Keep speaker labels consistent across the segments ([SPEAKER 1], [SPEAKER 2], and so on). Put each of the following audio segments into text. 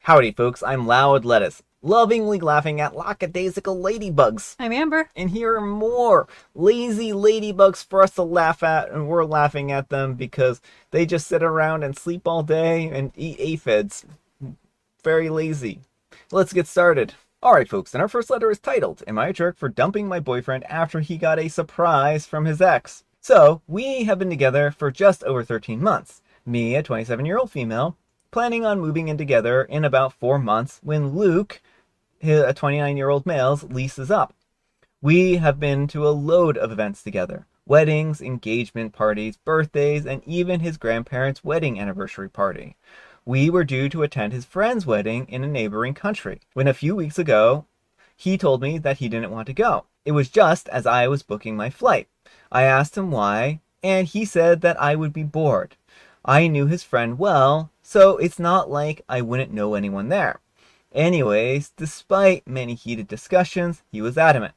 [SPEAKER 1] Howdy folks, I'm Loud Lettuce, lovingly laughing at lackadaisical ladybugs.
[SPEAKER 2] I'm Amber.
[SPEAKER 1] And here are more lazy ladybugs for us to laugh at, and we're laughing at them because they just sit around and sleep all day and eat aphids. Very lazy. Let's get started. Alright folks, and our first letter is titled, Am I a Jerk for Dumping My Boyfriend After He Got a Surprise from His Ex? So, we have been together for just over 13 months. Me, a 27-year-old female, planning on moving in together in about 4 months when Luke, a 29-year-old male's lease is up. We have been to a load of events together. Weddings, engagement parties, birthdays, and even his grandparents' wedding anniversary party. We were due to attend his friend's wedding in a neighboring country, when a few weeks ago, he told me that he didn't want to go. It was just as I was booking my flight. I asked him why, and he said that I would be bored. I knew his friend well, so it's not like I wouldn't know anyone there. Anyways, despite many heated discussions, he was adamant.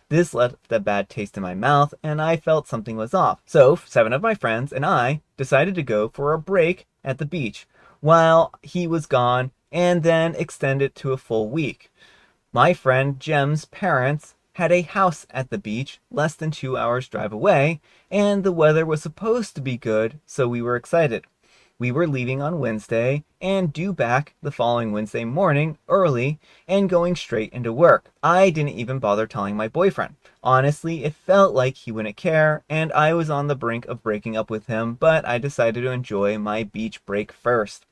[SPEAKER 1] This left a bad taste in my mouth, and I felt something was off. So, 7 of my friends and I decided to go for a break at the beach while he was gone, and then extend it to a full week. My friend Jem's parents had a house at the beach less than 2 hours drive away, and the weather was supposed to be good, so we were excited. We were leaving on Wednesday and due back the following Wednesday morning early and going straight into work. I didn't even bother telling my boyfriend. Honestly, it felt like he wouldn't care, and I was on the brink of breaking up with him, but I decided to enjoy my beach break first.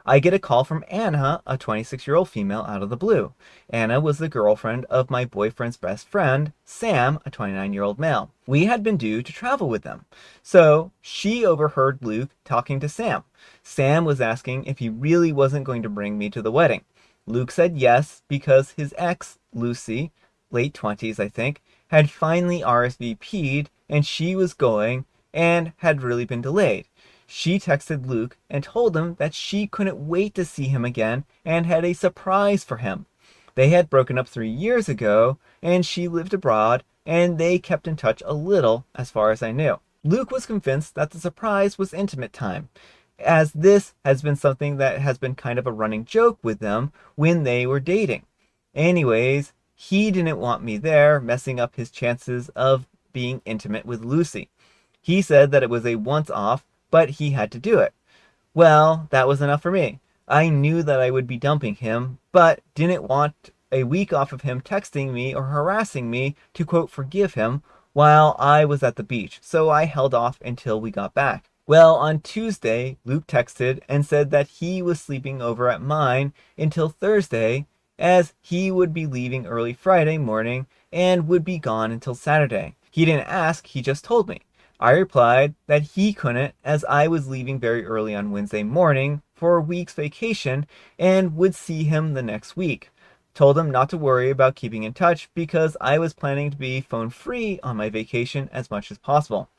[SPEAKER 1] I get a call from Anna, a 26-year-old female, out of the blue. Anna was the girlfriend of my boyfriend's best friend, Sam, a 29-year-old male. We had been due to travel with them. So she overheard Luke talking to Sam. Sam was asking if he really wasn't going to bring me to the wedding. Luke said yes because his ex, Lucy, late 20s I think, had finally RSVP'd and she was going and had really been delayed. She texted Luke and told him that she couldn't wait to see him again and had a surprise for him. They had broken up 3 years ago, and she lived abroad, and they kept in touch a little, as far as I knew. Luke was convinced that the surprise was intimate time, as this has been something that has been kind of a running joke with them when they were dating. Anyways, he didn't want me there, messing up his chances of being intimate with Lucy. He said that it was a once-off, but he had to do it. Well, that was enough for me. I knew that I would be dumping him, but didn't want a week off of him texting me or harassing me to, quote, forgive him while I was at the beach, so I held off until we got back. Well, on Tuesday, Luke texted and said that he was sleeping over at mine until Thursday, as he would be leaving early Friday morning and would be gone until Saturday. He didn't ask, he just told me. I replied that he couldn't, as I was leaving very early on Wednesday morning for a week's vacation and would see him the next week. Told him not to worry about keeping in touch because I was planning to be phone free on my vacation as much as possible.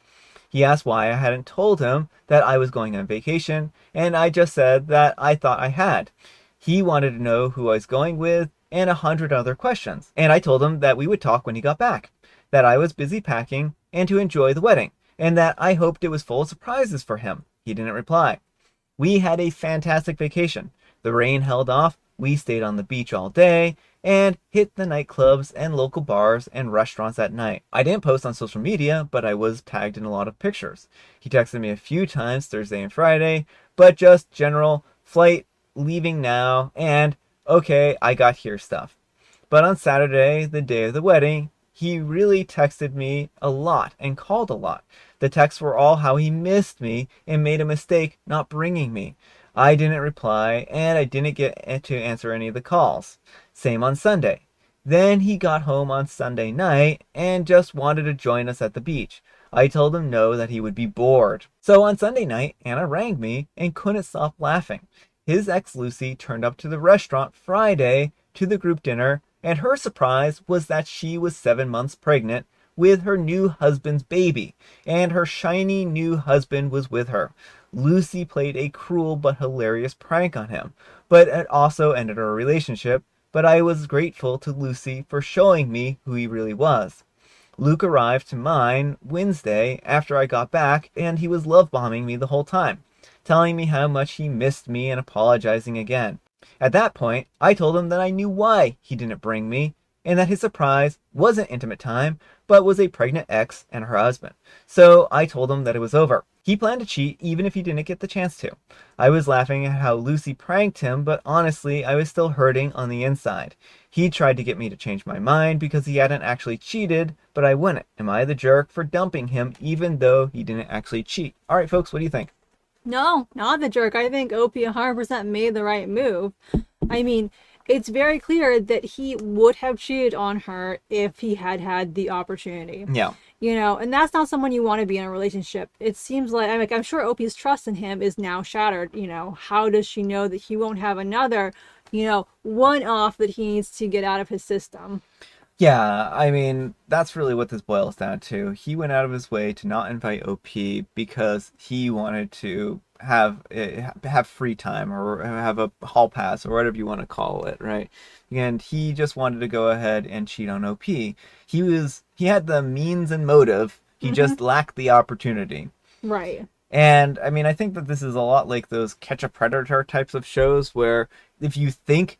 [SPEAKER 1] He asked why I hadn't told him that I was going on vacation, and I just said that I thought I had. He wanted to know who I was going with and 100 other questions, and I told him that we would talk when he got back, that I was busy packing and to enjoy the wedding, and that I hoped it was full of surprises for him. He didn't reply. We had a fantastic vacation. The rain held off, we stayed on the beach all day, and hit the nightclubs and local bars and restaurants at night. I didn't post on social media, but I was tagged in a lot of pictures. He texted me a few times Thursday and Friday, but just general flight, leaving now, and okay, I got here stuff. But on Saturday, the day of the wedding, he really texted me a lot and called a lot. The texts were all how he missed me and made a mistake not bringing me. I didn't reply, and I didn't get to answer any of the calls. Same on Sunday. Then he got home on Sunday night and just wanted to join us at the beach. I told him no, that he would be bored. So on Sunday night, Anna rang me and couldn't stop laughing. His ex Lucy turned up to the restaurant Friday to the group dinner, and her surprise was that she was 7 months pregnant with her new husband's baby, and her shiny new husband was with her. Lucy played a cruel but hilarious prank on him, but it also ended our relationship, but I was grateful to Lucy for showing me who he really was. Luke arrived to mine Wednesday after I got back, and he was love bombing me the whole time, telling me how much he missed me and apologizing again. At that point, I told him that I knew why he didn't bring me, and that his surprise wasn't intimate time, but was a pregnant ex and her husband. So I told him that it was over. He planned to cheat even if he didn't get the chance to. I was laughing at how Lucy pranked him, but honestly, I was still hurting on the inside. He tried to get me to change my mind because he hadn't actually cheated, but I wouldn't. Am I the jerk for dumping him even though he didn't actually cheat? All right, folks, what do you think?
[SPEAKER 2] No, not the jerk. I think OP 100% made the right move. I mean, it's very clear that he would have cheated on her if he had had the opportunity.
[SPEAKER 1] Yeah.
[SPEAKER 2] And that's not someone you want to be in a relationship. It seems I'm sure OP's trust in him is now shattered. How does she know that he won't have another, one off that he needs to get out of his system?
[SPEAKER 1] Yeah, I mean, that's really what this boils down to. He went out of his way to not invite OP because he wanted to have free time or have a hall pass or whatever you want to call it, right? And he just wanted to go ahead and cheat on OP. He had the means and motive. He
[SPEAKER 2] Mm-hmm.
[SPEAKER 1] just lacked the opportunity.
[SPEAKER 2] Right.
[SPEAKER 1] And I mean, I think that this is a lot like those Catch a Predator types of shows where if you think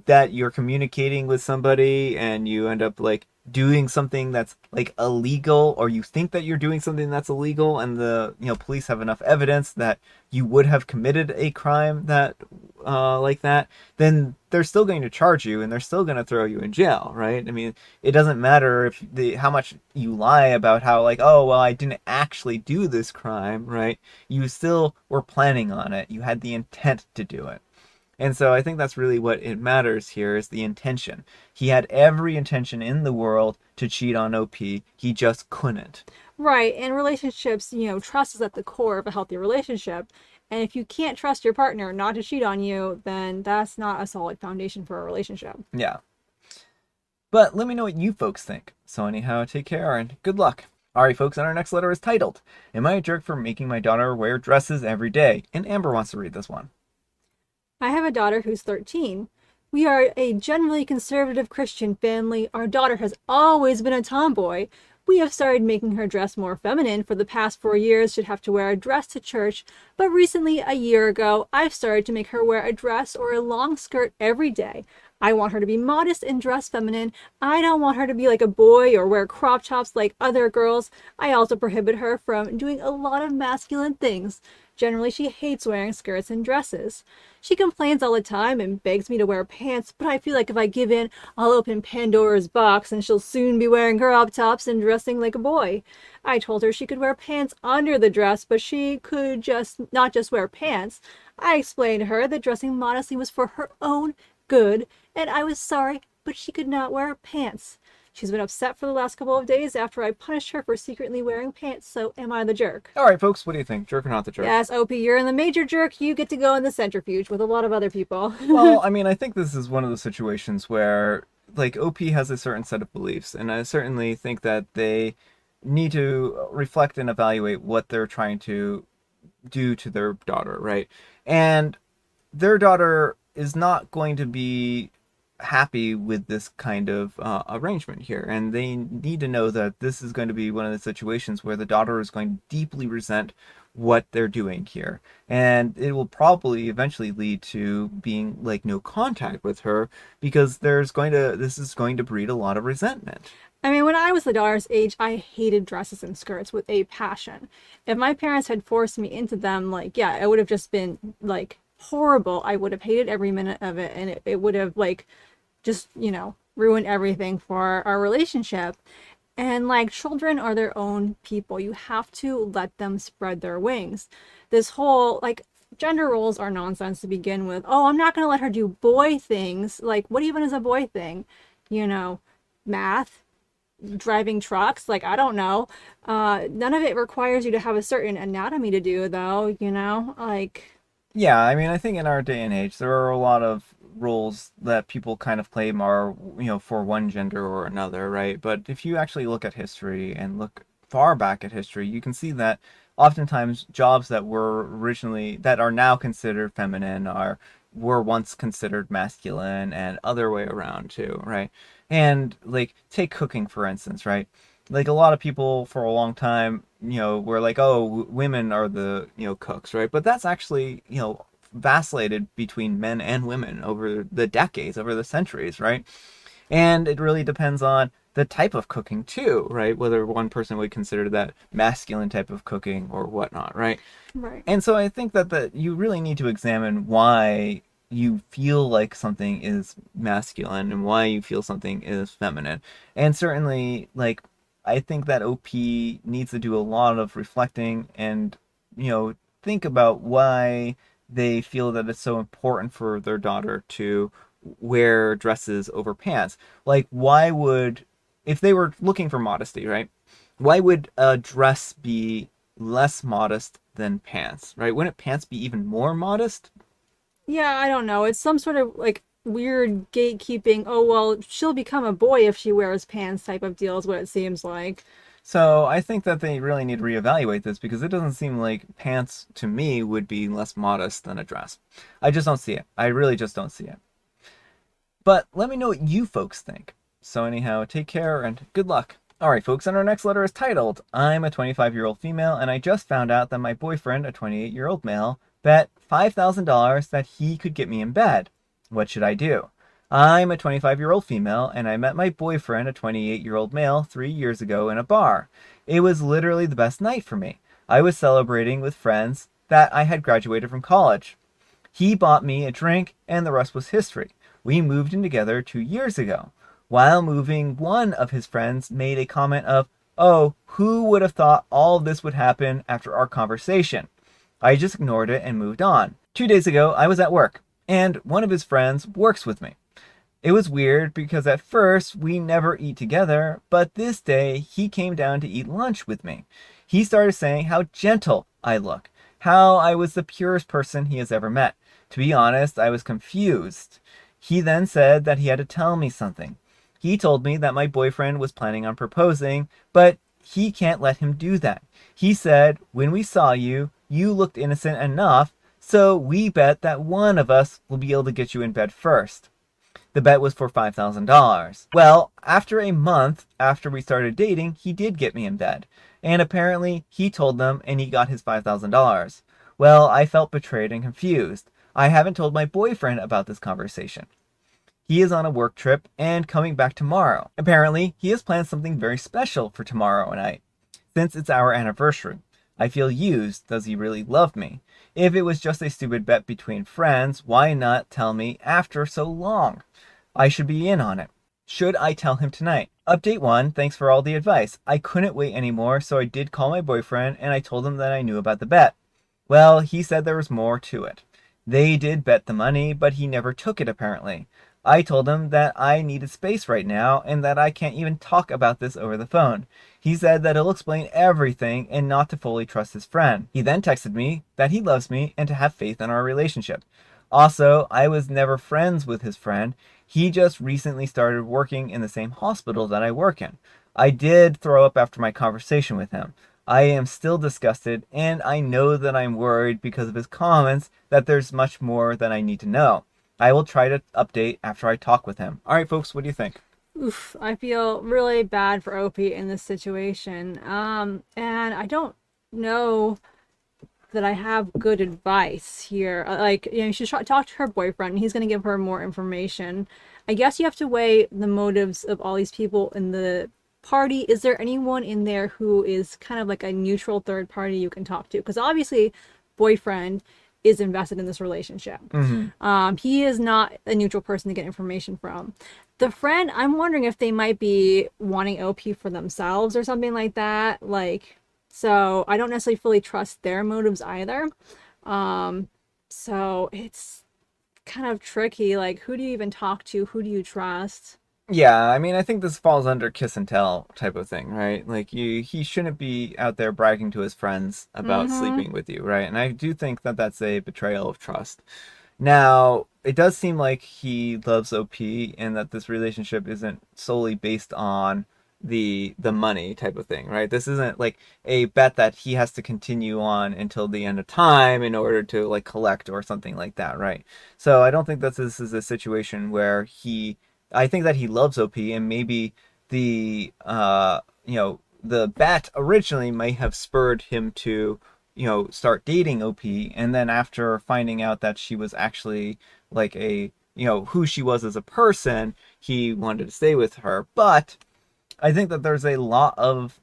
[SPEAKER 1] that you're communicating with somebody and you end up like doing something that's like illegal, or you think that you're doing something that's illegal, and the police have enough evidence that you would have committed a crime that like that, then they're still going to charge you and they're still going to throw you in jail, right? I mean, it doesn't matter if how much you lie about how like, oh well, I didn't actually do this crime, right? You still were planning on it. You had the intent to do it. And so I think that's really what it matters here is the intention. He had every intention in the world to cheat on OP. He just couldn't.
[SPEAKER 2] Right. In relationships, trust is at the core of a healthy relationship. And if you can't trust your partner not to cheat on you, then that's not a solid foundation for a relationship.
[SPEAKER 1] Yeah. But let me know what you folks think. So anyhow, take care and good luck. Alright folks, and our next letter is titled, Am I a jerk for making my daughter wear dresses every day? And Amber wants to read this one.
[SPEAKER 2] I have a daughter who's 13. We are a generally conservative Christian family. Our daughter has always been a tomboy. We have started making her dress more feminine for the past 4 years. She'd have to wear a dress to church, but recently, a year ago, I've started to make her wear a dress or a long skirt every day. I want her to be modest and dress feminine. I don't want her to be like a boy or wear crop tops like other girls. I also prohibit her from doing a lot of masculine things. Generally, she hates wearing skirts and dresses. She complains all the time and begs me to wear pants, but I feel like if I give in, I'll open Pandora's box and she'll soon be wearing crop tops and dressing like a boy. I told her she could wear pants under the dress, but she could just not just wear pants. I explained to her that dressing modestly was for her own good, and I was sorry, but she could not wear pants. She's been upset for the last couple of days after I punished her for secretly wearing pants, so am I the jerk?
[SPEAKER 1] Alright folks, what do you think? Jerk or not the jerk?
[SPEAKER 2] Yes, OP, you're in the major jerk. You get to go in the centrifuge with a lot of other people.
[SPEAKER 1] Well, I mean, I think this is one of the situations where like OP has a certain set of beliefs, and I certainly think that they need to reflect and evaluate what they're trying to do to their daughter, right? And their daughter is not going to be happy with this kind of arrangement here, and they need to know that this is going to be one of the situations where the daughter is going to deeply resent what they're doing here, and it will probably eventually lead to being like no contact with her because this is going to breed a lot of resentment.
[SPEAKER 2] I mean, when I was the daughter's age, I hated dresses and skirts with a passion. If my parents had forced me into them, like, yeah, it would have just been like horrible. I would have hated every minute of it, and it would have like just, ruined everything for our relationship. And like children are their own people. You have to let them spread their wings. This whole like gender roles are nonsense to begin with. Oh, I'm not going to let her do boy things. Like, what even is a boy thing? You know, math, driving trucks, like I don't know. None of it requires you to have a certain anatomy to do though, like
[SPEAKER 1] Yeah, I mean, I think in our day and age, there are a lot of roles that people kind of claim are, for one gender or another, right? But if you actually look at history and look far back at history, you can see that oftentimes jobs that are now considered feminine were once considered masculine and other way around too, right? And like take cooking for instance, right? Like a lot of people for a long time, were like, oh, women are the, cooks, right? But that's actually, vacillated between men and women over the decades, over the centuries, right? And it really depends on the type of cooking too, right? Whether one person would consider that masculine type of cooking or whatnot, right?
[SPEAKER 2] Right.
[SPEAKER 1] And so I think that you really need to examine why you feel like something is masculine and why you feel something is feminine. And certainly, like, I think that OP needs to do a lot of reflecting and, think about why they feel that it's so important for their daughter to wear dresses over pants. Like, why would, if they were looking for modesty, right? Why would a dress be less modest than pants, right? Wouldn't pants be even more modest?
[SPEAKER 2] Yeah, I don't know. It's some sort of like weird gatekeeping. Oh, well, she'll become a boy if she wears pants type of deal is what it seems like.
[SPEAKER 1] So I think that they really need to reevaluate this because it doesn't seem like pants to me would be less modest than a dress. I just don't see it. I really just don't see it. But let me know what you folks think. So anyhow, take care and good luck. Alright folks, and our next letter is titled, I'm a 25-year-old female and I just found out that my boyfriend, a 28-year-old male, bet $5,000 that he could get me in bed. What should I do? I'm a 25-year-old female and I met my boyfriend, a 28-year-old male, 3 years ago in a bar. It was literally the best night for me. I was celebrating with friends that I had graduated from college. He bought me a drink and the rest was history. We moved in together 2 years ago. While moving, one of his friends made a comment of, "Oh, who would have thought all this would happen after our conversation?" I just ignored it and moved on. 2 days ago, I was at work, and one of his friends works with me. It was weird because at first we never eat together, but this day he came down to eat lunch with me. He started saying how gentle I look, how I was the purest person he has ever met. To be honest, I was confused. He then said that he had to tell me something. He told me that my boyfriend was planning on proposing, but he can't let him do that. He said, when we saw you, you looked innocent enough, so we bet that one of us will be able to get you in bed first. The bet was for $5,000. Well, after a month after we started dating, he did get me in bed. And apparently, he told them and he got his $5,000. Well, I felt betrayed and confused. I haven't told my boyfriend about this conversation. He is on a work trip and coming back tomorrow. Apparently, he has planned something very special for tomorrow night. Since it's our anniversary, I feel used. Does he really love me? If it was just a stupid bet between friends, why not tell me after so long? I should be in on it. Should I tell him tonight? Update 1, thanks for all the advice. I couldn't wait anymore, so I did call my boyfriend and I told him that I knew about the bet. Well, he said there was more to it. They did bet the money, but he never took it apparently. I told him that I needed space right now and that I can't even talk about this over the phone. He said that he'll explain everything and not to fully trust his friend. He then texted me that he loves me and to have faith in our relationship. Also, I was never friends with his friend. He just recently started working in the same hospital that I work in. I did throw up after my conversation with him. I am still disgusted, and I know that I'm worried because of his comments that there's much more that I need to know. I will try to update after I talk with him. All right, folks, what do you think?
[SPEAKER 2] Oof, I feel really bad for Opie in this situation. And I don't know that I have good advice here. Like, you know, she should talk to her boyfriend, and he's going to give her more information. I guess you have to weigh the motives of all these people in the party. Is there anyone in there who is kind of like a neutral third party you can talk to? Because obviously, boyfriend is invested in this relationship. He is not a neutral person to get information from. The friend, I'm wondering if they might be wanting OP for themselves or something like that. Like, so I don't necessarily fully trust their motives either. So it's kind of tricky. Like, who do you even talk to? Who do you trust?
[SPEAKER 1] Yeah, I mean, I think this falls under kiss and tell type of thing, right? Like he shouldn't be out there bragging to his friends about
[SPEAKER 2] Mm-hmm.
[SPEAKER 1] sleeping with you, right? And I do think that that's a betrayal of trust. Now, it does seem like he loves OP and that this relationship isn't solely based on the money type of thing, right? This isn't like a bet that he has to continue on until the end of time in order to like collect or something like that, right? So I don't think that this is a situation where I think that he loves OP and maybe the the bet originally may have spurred him to start dating OP. And then after finding out that she was actually like who she was as a person, he wanted to stay with her. But I think that there's a lot of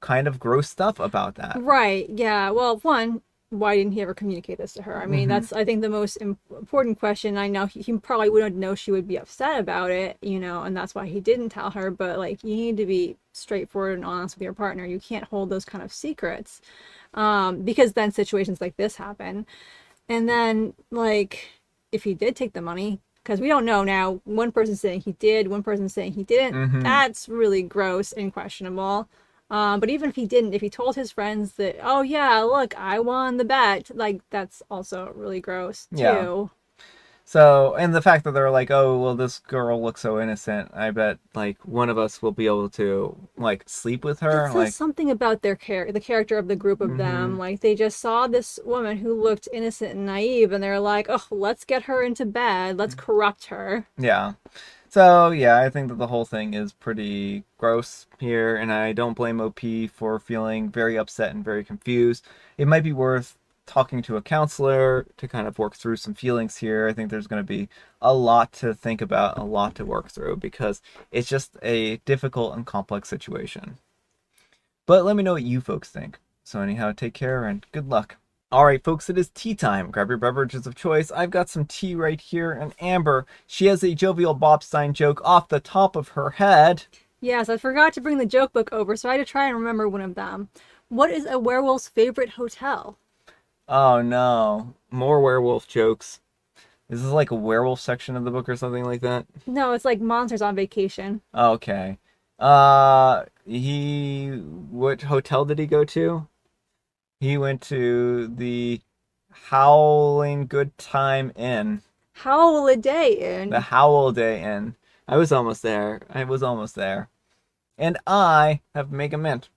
[SPEAKER 1] kind of gross stuff about that.
[SPEAKER 2] Right. Yeah. Well, one, why didn't he ever communicate this to her? I mean,
[SPEAKER 1] Mm-hmm.
[SPEAKER 2] that's, I think, the most important question. I know he probably wouldn't know she would be upset about it, and that's why he didn't tell her. But, like, you need to be straightforward and honest with your partner. You can't hold those kind of secrets, because then situations like this happen. And then, like, if he did take the money, because we don't know now, one person's saying he did, one person's saying he didn't.
[SPEAKER 1] Mm-hmm.
[SPEAKER 2] That's really gross and questionable. But even if he didn't, if he told his friends that, oh yeah, look, I won the bet, like, that's also really gross
[SPEAKER 1] Yeah.
[SPEAKER 2] too.
[SPEAKER 1] So, and the fact that they're like, oh, well, this girl looks so innocent. I bet like one of us will be able to like sleep with
[SPEAKER 2] It
[SPEAKER 1] her.
[SPEAKER 2] says
[SPEAKER 1] Like,
[SPEAKER 2] something about the character of the group of
[SPEAKER 1] mm-hmm.
[SPEAKER 2] them. Like, they just saw this woman who looked innocent and naive, and they're like, oh, let's get her into bed, let's corrupt her.
[SPEAKER 1] Yeah. So, yeah, I think that the whole thing is pretty gross here, and I don't blame OP for feeling very upset and very confused. It might be worth talking to a counselor to kind of work through some feelings here. I think there's going to be a lot to think about, a lot to work through, because it's just a difficult and complex situation. But let me know what you folks think. So, anyhow, take care and good luck. All right, folks, it is tea time. Grab your beverages of choice. I've got some tea right here, and Amber, she has a jovial Bobstein joke off the top of her head.
[SPEAKER 2] Yes, I forgot to bring the joke book over, so I had to try and remember one of them. What is a werewolf's favorite hotel?
[SPEAKER 1] Oh no, more werewolf jokes. Is this like a werewolf section of the book or something like that?
[SPEAKER 2] No, it's like monsters on vacation.
[SPEAKER 1] Okay. What hotel did he go to? He went to the Howling Good Time Inn.
[SPEAKER 2] Howl a day
[SPEAKER 1] The
[SPEAKER 2] in.
[SPEAKER 1] Howl Day Inn. I was almost there. I was almost there. And I have Mega Mint.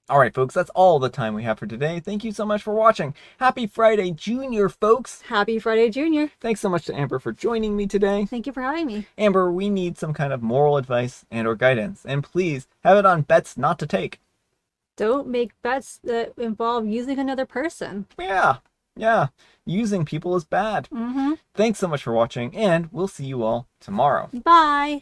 [SPEAKER 1] All right, folks, that's all the time we have for today. Thank you so much for watching. Happy Friday, Junior, folks.
[SPEAKER 2] Happy Friday, Junior.
[SPEAKER 1] Thanks so much to Amber for joining me today.
[SPEAKER 2] Thank you for having me.
[SPEAKER 1] Amber, we need some kind of moral advice and or guidance, and please have it on bets not to take.
[SPEAKER 2] Don't make bets that involve using another person.
[SPEAKER 1] Yeah, yeah, using people is bad.
[SPEAKER 2] Mm-hmm.
[SPEAKER 1] Thanks so much for watching, and we'll see you all tomorrow.
[SPEAKER 2] Bye.